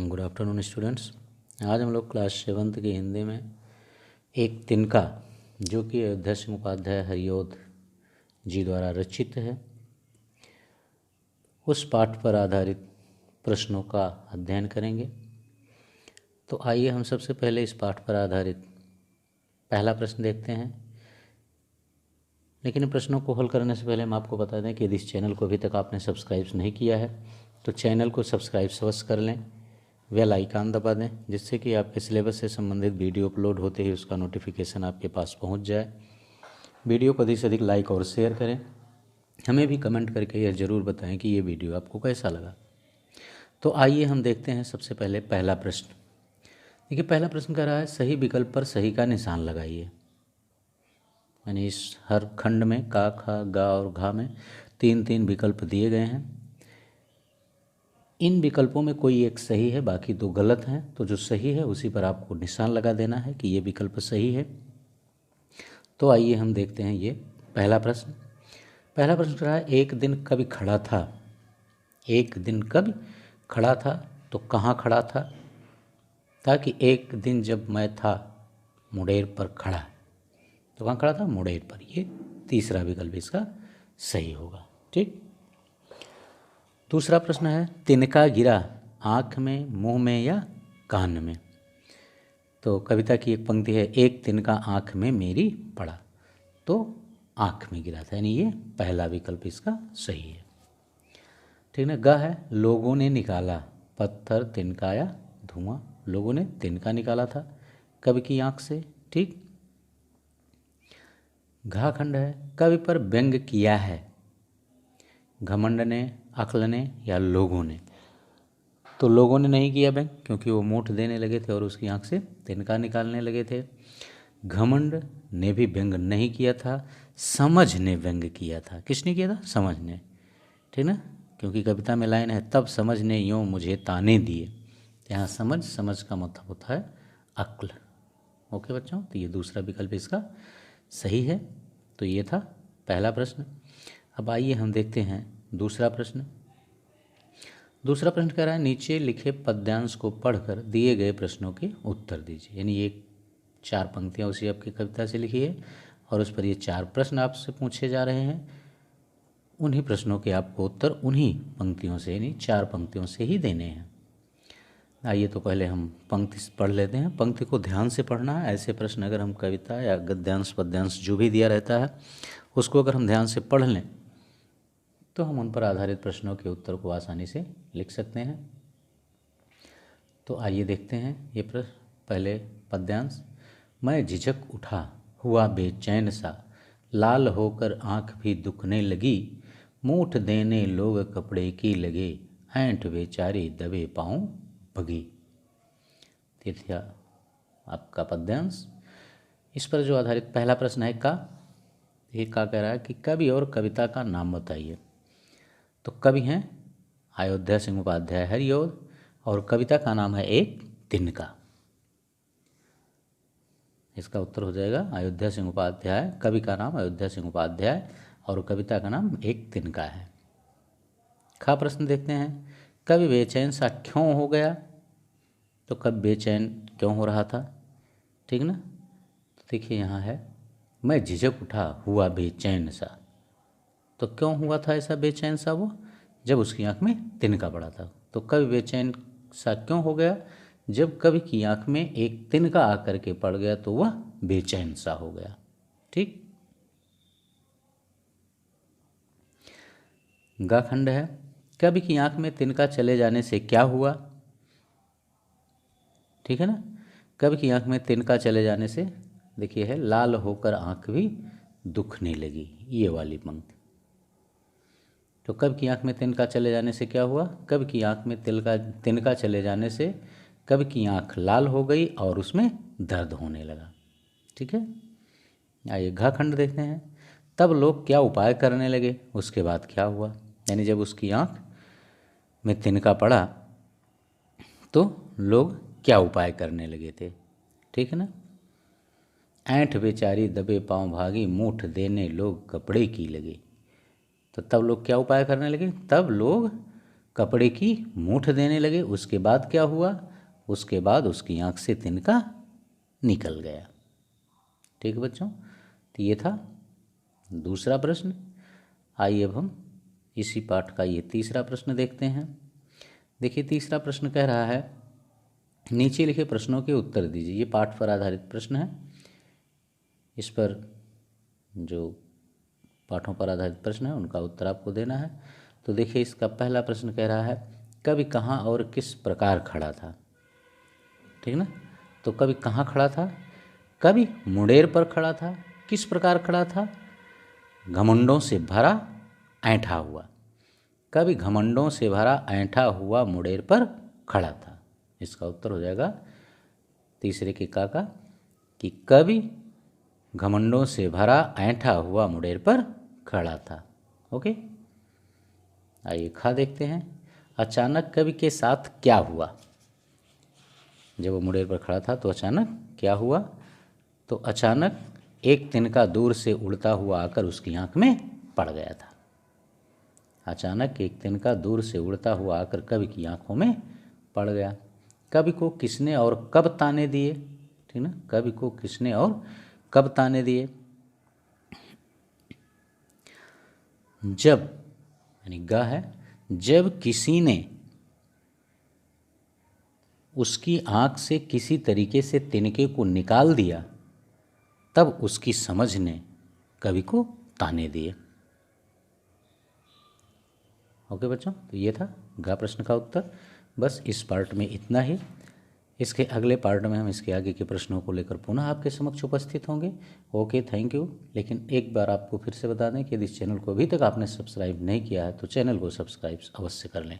Good afternoon students. आज हम लोग क्लास 7 की हिंदी में एक तिनका जो कि अयोध्या सिंह उपाध्याय हरिओद जी द्वारा रचित है, उस पाठ पर आधारित प्रश्नों का अध्ययन करेंगे। तो आइए हम सबसे पहले इस पाठ पर आधारित पहला प्रश्न देखते हैं। लेकिन इन प्रश्नों को हल करने से पहले हम आपको बता दें कि यदि इस चैनल को अभी तक आपने सब्सक्राइब नहीं किया है तो चैनल को सब्सक्राइब अवश्य कर लें, बेल आइकन दबा दें, जिससे कि आपके सिलेबस से संबंधित वीडियो अपलोड होते ही उसका नोटिफिकेशन आपके पास पहुंच जाए। वीडियो को अधिक से अधिक लाइक और शेयर करें। हमें भी कमेंट करके यह ज़रूर बताएं कि ये वीडियो आपको कैसा लगा। तो आइए हम देखते हैं सबसे पहले पहला प्रश्न। देखिए, पहला प्रश्न कह रहा है सही विकल्प पर सही का निशान लगाइए। यानी इस हर खंड में का, खा, गा और घा में तीन तीन विकल्प दिए गए हैं। इन विकल्पों में कोई एक सही है, बाकी दो गलत हैं। तो जो सही है उसी पर आपको निशान लगा देना है कि ये विकल्प सही है। तो आइए हम देखते हैं ये पहला प्रश्न। पहला प्रश्न कह रहा है एक दिन कभी खड़ा था। एक दिन कभी खड़ा था, तो कहाँ खड़ा था? ताकि एक दिन जब मैं था मुडेर पर खड़ा, तो कहाँ खड़ा था? मुडेर पर। ये तीसरा विकल्प इसका सही होगा। ठीक। दूसरा प्रश्न है तिनका गिरा आँख में, मुंह में या कान में। तो कविता की एक पंक्ति है एक तिनका आँख में मेरी पड़ा, तो आँख में गिरा था, यानी ये पहला विकल्प इसका सही है। ठीक ना। गा है लोगों ने निकाला पत्थर, तिनका या धुआं। लोगों ने तिनका निकाला था कवि की आँख से। ठीक। घा खंड है कवि पर व्यंग किया है घमंड ने, अक्ल ने या लोगों ने। तो लोगों ने नहीं किया व्यंग, क्योंकि वो मूठ देने लगे थे और उसकी आंख से तिनका निकालने लगे थे। घमंड ने भी व्यंग नहीं किया था, समझ ने व्यंग किया था। किसने किया था? समझ ने। ठीक ना। क्योंकि कविता में लाइन है तब समझ ने यूँ मुझे ताने दिए। यहाँ समझ का मतलब होता है अक्ल। ओके बच्चों, तो ये दूसरा विकल्प इसका सही है। तो ये था पहला प्रश्न। अब आइए हम देखते हैं दूसरा प्रश्न। दूसरा प्रश्न कह रहा है नीचे लिखे पद्यांश को पढ़कर दिए गए प्रश्नों के उत्तर दीजिए। यानी ये 4 पंक्तियाँ उसी आपकी कविता से लिखी है और उस पर ये 4 प्रश्न आपसे पूछे जा रहे हैं। उन्हीं प्रश्नों के आपको उत्तर उन्हीं पंक्तियों से, यानी 4 पंक्तियों से ही देने हैं। आइए तो पहले हम पंक्ति पढ़ लेते हैं। पंक्ति को ध्यान से पढ़ना है। ऐसे प्रश्न अगर हम कविता या गद्यांश पद्यांश जो भी दिया रहता है उसको अगर हम ध्यान से पढ़ लें तो हम उन पर आधारित प्रश्नों के उत्तर को आसानी से लिख सकते हैं। तो आइए देखते हैं ये प्रश्न। पहले पद्यांश। मैं झिझक उठा हुआ बेचैन सा, लाल होकर आँख भी दुखने लगी, मूठ देने लोग कपड़े की लगे, ऐंठ बेचारी दबे पाँव भगी। ये था आपका पद्यांश। इस पर जो आधारित पहला प्रश्न है का। ये का कह रहा है कि कवि और कविता का नाम बताइए। तो कवि हैं अयोध्या सिंह उपाध्याय हरिओद और कविता का नाम है एक तिनका। इसका उत्तर हो जाएगा अयोध्या सिंह उपाध्याय। कवि का नाम अयोध्या सिंह उपाध्याय और कविता का नाम एक तिनका है। खा प्रश्न देखते हैं कवि बेचैन सा क्यों हो गया। तो कवि बेचैन क्यों हो रहा था? ठीक ना। तो देखिए यहाँ है मैं झिझक उठा हुआ बेचैन सा। तो क्यों हुआ था ऐसा बेचैन सा? वो जब उसकी आंख में तिनका पड़ा था। तो कवि बेचैन सा क्यों हो गया? जब कवि की आंख में एक तिनका आकर के पड़ गया तो वह बेचैन सा हो गया। ठीक। गा खंड है कवि की आंख में तिनका चले जाने से क्या हुआ। ठीक है ना। कवि की आंख में तिनका चले जाने से देखिए है लाल होकर आंख भी दुखने लगी, ये वाली पंक्ति। तो कवि की आंख में तिनका चले जाने से क्या हुआ? कवि की आंख में तिनका चले जाने से कवि की आंख लाल हो गई और उसमें दर्द होने लगा। ठीक है। आइए घा खंड देखते हैं। तब लोग क्या उपाय करने लगे, उसके बाद क्या हुआ। यानी जब उसकी आंख में तिनका पड़ा तो लोग क्या उपाय करने लगे थे। ठीक है ना। ऐंठ बेचारी दबे पाँव भागी, मूठ देने लोग कपड़े की लगे। तो तब लोग क्या उपाय करने लगे? तब लोग कपड़े की मूठ देने लगे। उसके बाद क्या हुआ? उसके बाद उसकी आँख से तिनका निकल गया। ठीक है बच्चों, तो ये था दूसरा प्रश्न। आइए अब हम इसी पाठ का ये तीसरा प्रश्न देखते हैं। देखिए तीसरा प्रश्न कह रहा है, नीचे लिखे प्रश्नों के उत्तर दीजिए। ये पाठ पर आधारित प्रश्न है। इस पर जो पाठों पर आधारित प्रश्न है उनका उत्तर आपको देना है। तो देखिए इसका पहला प्रश्न कह रहा है, कवि कहाँ और किस प्रकार खड़ा था। ठीक ना, तो कवि कहाँ खड़ा था? कवि मुंडेर पर खड़ा था। किस प्रकार खड़ा था? घमंडों से भरा ऐंठा हुआ। कवि घमंडों से भरा ऐंठा हुआ मुंडेर पर खड़ा था। इसका उत्तर हो जाएगा तीसरे के का कि कवि घमंडों से भरा ऐंठा हुआ मुंडेर पर खड़ा था। ओके, आइए खा देखते हैं। अचानक कवि के साथ क्या हुआ? जब वो मुंडेर पर खड़ा था तो अचानक क्या हुआ? तो अचानक एक तिनका दूर से उड़ता हुआ आकर उसकी आंख में पड़ गया था। अचानक एक तिनका दूर से उड़ता हुआ आकर कवि की आंखों में पड़ गया। कवि को किसने और कब ताने दिए? ठीक ना, कवि को किसने और कब ताने दिए? जब, यानी ग है, जब किसी ने उसकी आंख से किसी तरीके से तिनके को निकाल दिया तब उसकी समझ ने कवि को ताने दिए। ओके बच्चों, तो ये था गा प्रश्न का उत्तर। बस इस पार्ट में इतना ही। इसके अगले पार्ट में हम इसके आगे के प्रश्नों को लेकर पुनः आपके समक्ष उपस्थित होंगे। Okay, thank you. लेकिन एक बार आपको फिर से बता दें कि यदि इस चैनल को अभी तक आपने सब्सक्राइब नहीं किया है तो चैनल को सब्सक्राइब अवश्य कर लें।